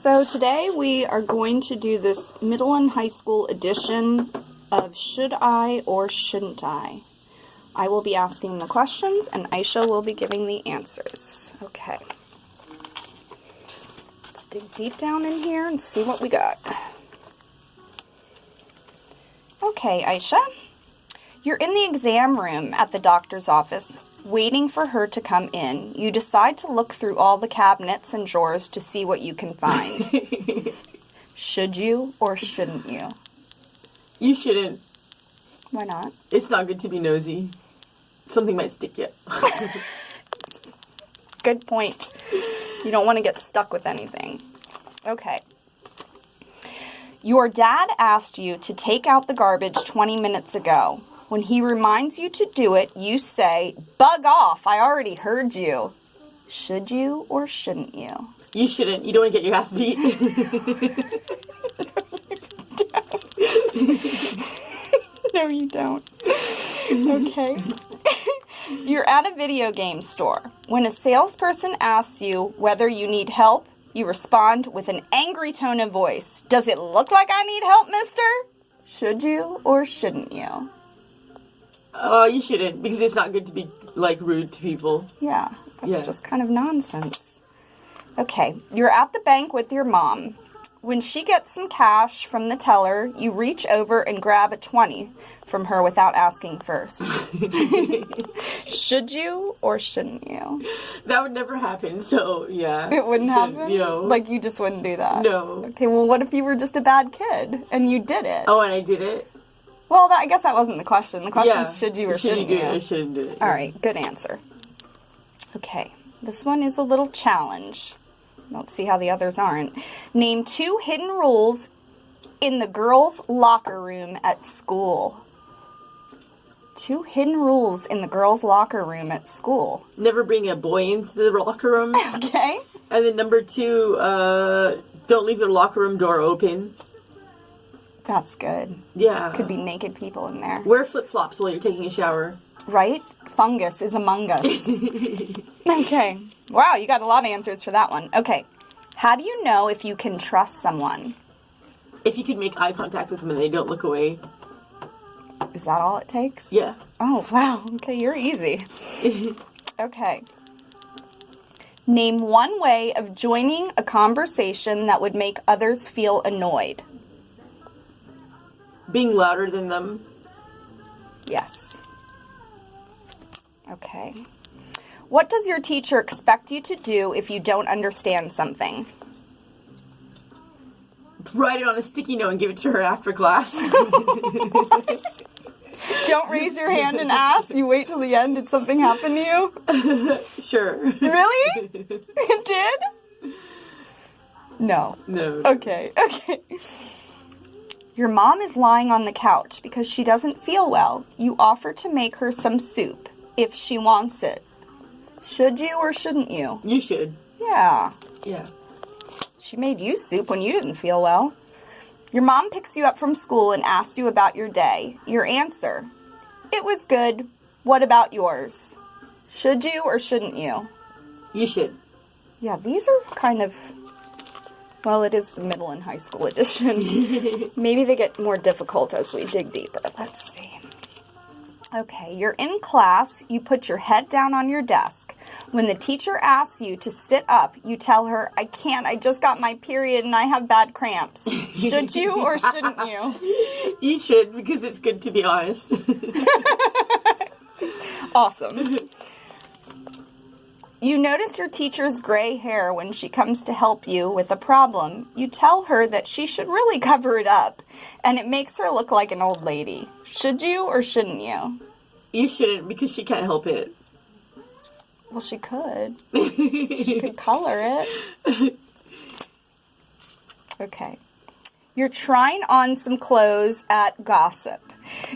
So today we are going to do this middle and high school edition of Should I or Shouldn't I? I will be asking the questions and Aisha will be giving the answers. Okay. Let's dig deep down in here and see what we got. Okay, Aisha. You're in the exam room at the doctor's office, waiting for her to come in. You decide to look through all the cabinets and drawers to see what you can find. Should you or shouldn't you? You shouldn't. Why not? It's not good to be nosy. Something might stick you. Good point. You don't want to get stuck with anything. Okay. Your dad asked you to take out the garbage 20 minutes ago. When he reminds you to do it, you say, "Bug off, I already heard you." Should you or shouldn't you? You shouldn't. You don't want to get your ass beat. No, you don't. Okay. You're at a video game store. When a salesperson asks you whether you need help, you respond with an angry tone of voice. "Does it look like I need help, mister?" Should you or shouldn't you? Oh, you shouldn't, because it's not good to be, rude to people. Yeah, that's just kind of nonsense. Okay, you're at the bank with your mom. When she gets some cash from the teller, you reach over and grab a 20 from her without asking first. Should you or shouldn't you? That would never happen, so, yeah. It wouldn't happen? No. Like, you just wouldn't do that? No. Okay, well, what if you were just a bad kid and you did it? Oh, and I did it? Well, I guess that wasn't the question. The question is should you or shouldn't you? Should you do it or shouldn't do it? All right, good answer. Okay, this one is a little challenge. Don't see how the others aren't. Name 2 hidden rules in the girls' locker room at school. 2 hidden rules in the girls' locker room at school. Never bring a boy into the locker room. Okay. And then number 2, don't leave the locker room door open. That's good. Yeah. Could be naked people in there. Wear flip-flops while you're taking a shower. Right? Fungus is among us. Okay. Wow, you got a lot of answers for that one. Okay. How do you know if you can trust someone? If you can make eye contact with them and they don't look away. Is that all it takes? Yeah. Oh, wow. Okay, you're easy. Okay. Name one way of joining a conversation that would make others feel annoyed. Being louder than them. Yes. Okay. What does your teacher expect you to do if you don't understand something? Write it on a sticky note and give it to her after class. Don't raise your hand and ask. You wait till the end. Did something happen to you? Sure. Really? It did? No. No. Okay. Your mom is lying on the couch because she doesn't feel well. You offer to make her some soup if she wants it. Should you or shouldn't you? You should. Yeah. Yeah. She made you soup when you didn't feel well. Your mom picks you up from school and asks you about your day. Your answer: "It was good. What about yours?" Should you or shouldn't you? You should. Yeah, these are kind of... Well, it is the middle and high school edition. Maybe they get more difficult as we dig deeper. Let's see. Okay, you're in class. You put your head down on your desk. When the teacher asks you to sit up, you tell her, "I can't. I just got my period and I have bad cramps." Should you or shouldn't you? You should, because it's good to be honest. Awesome. You notice your teacher's gray hair when she comes to help you with a problem. You tell her that she should really cover it up, and it makes her look like an old lady. Should you or shouldn't you? You shouldn't, because she can't help it. Well, she could. She could color it. Okay. You're trying on some clothes at Gossip.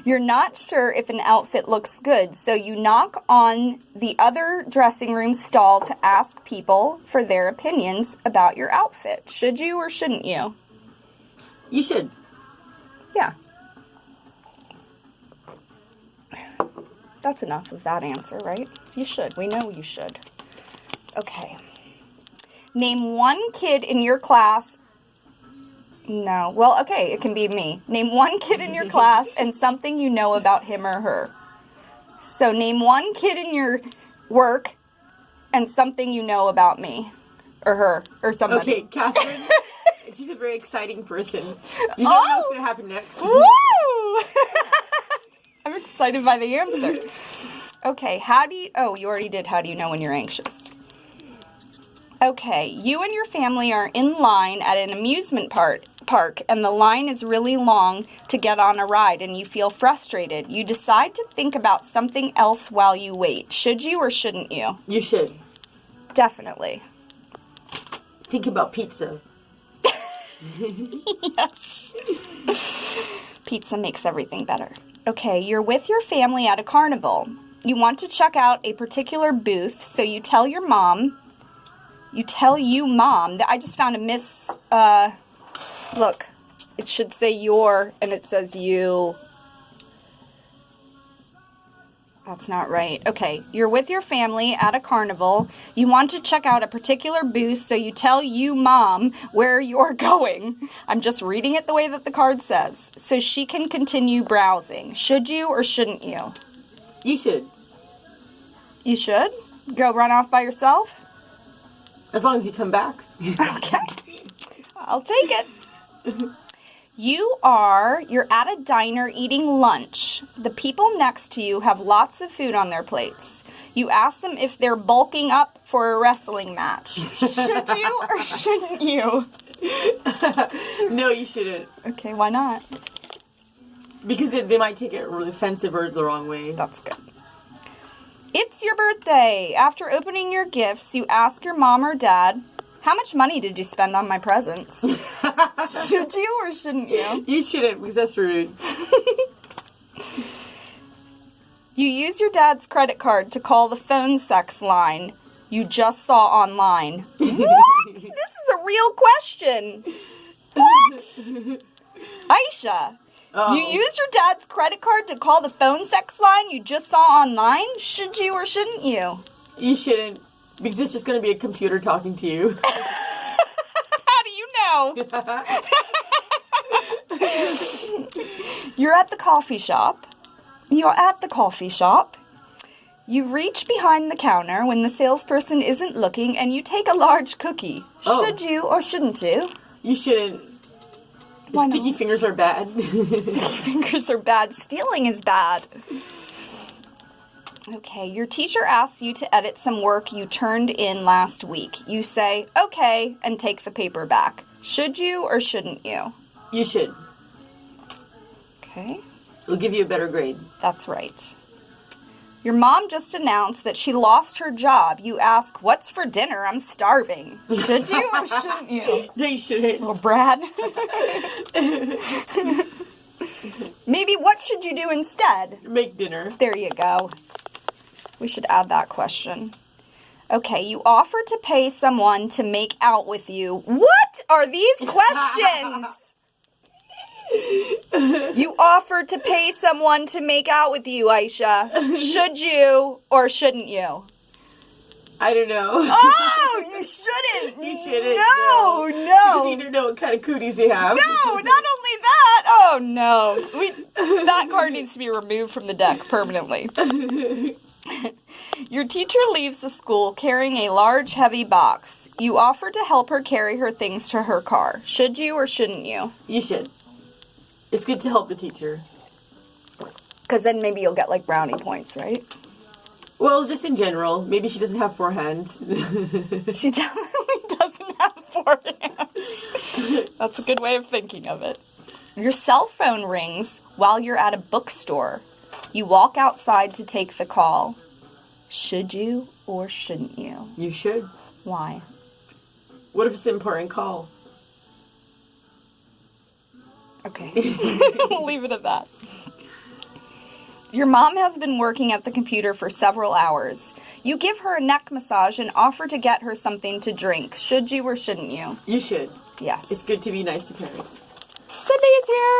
You're not sure if an outfit looks good, so you knock on the other dressing room stall to ask people for their opinions about your outfit. Should you or shouldn't you? You should. Yeah. That's enough of that answer, right? You should. We know you should. Okay. Name one kid in your class. No. Well, okay, it can be me. Name one kid in your class and something you know about him or her. So name one kid in your work and something you know about me or her or somebody. Okay, Catherine. She's a very exciting person. You never know what's going to happen next. Woo! I'm excited by the answer. Okay, you already did. How do you know when you're anxious? Okay, you and your family are in line at an amusement park, and the line is really long to get on a ride, and you feel frustrated. You decide to think about something else while you wait. Should you or shouldn't you? You should. Definitely. Think about pizza. Yes. Pizza makes everything better. Okay, you're with your family at a carnival. You want to check out a particular booth, so you tell your mom. I just found a look, it should say your, and it says you. That's not right. Okay, you're with your family at a carnival. You want to check out a particular booth, so you tell mom where you're going. I'm just reading it the way that the card says, so she can continue browsing. Should you or shouldn't you? You should. You should? Go run off by yourself? As long as you come back. Okay. I'll take it. You're at a diner eating lunch. The people next to you have lots of food on their plates. You ask them if they're bulking up for a wrestling match. Should you or shouldn't you? No, you shouldn't. Okay, why not? Because they might take it really offensive or the wrong way. That's good. It's your birthday. After opening your gifts, you ask your mom or dad, how much money did you spend on my presents? Should you or shouldn't you? You shouldn't, because that's rude. You use your dad's credit card to call the phone sex line you just saw online. What? This is a real question. What? Aisha, you use your dad's credit card to call the phone sex line you just saw online? Should you or shouldn't you? You shouldn't, because it's just going to be a computer talking to you. How do you know? You're at the coffee shop. You reach behind the counter when the salesperson isn't looking and you take a large cookie. Oh. Should you or shouldn't you? You shouldn't. Why Sticky not? fingers are bad. Sticky fingers are bad. Stealing is bad. Okay, your teacher asks you to edit some work you turned in last week. You say, okay, and take the paper back. Should you or shouldn't you? You should. Okay, It'll give you a better grade. that's right. Your mom just announced that she lost her job. You ask, what's for dinner? I'm starving. Should you or shouldn't you? No, you shouldn't. Little Brad. Maybe what should you do instead? Make dinner. There you go. We should add that question. Okay, you offer to pay someone to make out with you. What are these questions? You offer to pay someone to make out with you, Aisha. Should you or shouldn't you? I don't know. Oh, you shouldn't. You shouldn't. No. Because you don't know what kind of cooties they have. No, not only that. Oh, no. That card needs to be removed from the deck permanently. Your teacher leaves the school carrying a large, heavy box. You offer to help her carry her things to her car. Should you or shouldn't you? You should. It's good to help the teacher. Because then maybe you'll get, like, brownie points, right? Well, just in general. Maybe she doesn't have 4 hands. She definitely doesn't have 4 hands. That's a good way of thinking of it. Your cell phone rings while you're at a bookstore. You walk outside to take the call. Should you or shouldn't you? You should. Why? What if it's an important call? Okay. We'll leave it at that. Your mom has been working at the computer for several hours. You give her a neck massage and offer to get her something to drink. Should you or shouldn't you? You should. Yes. It's good to be nice to parents. Cindy is here!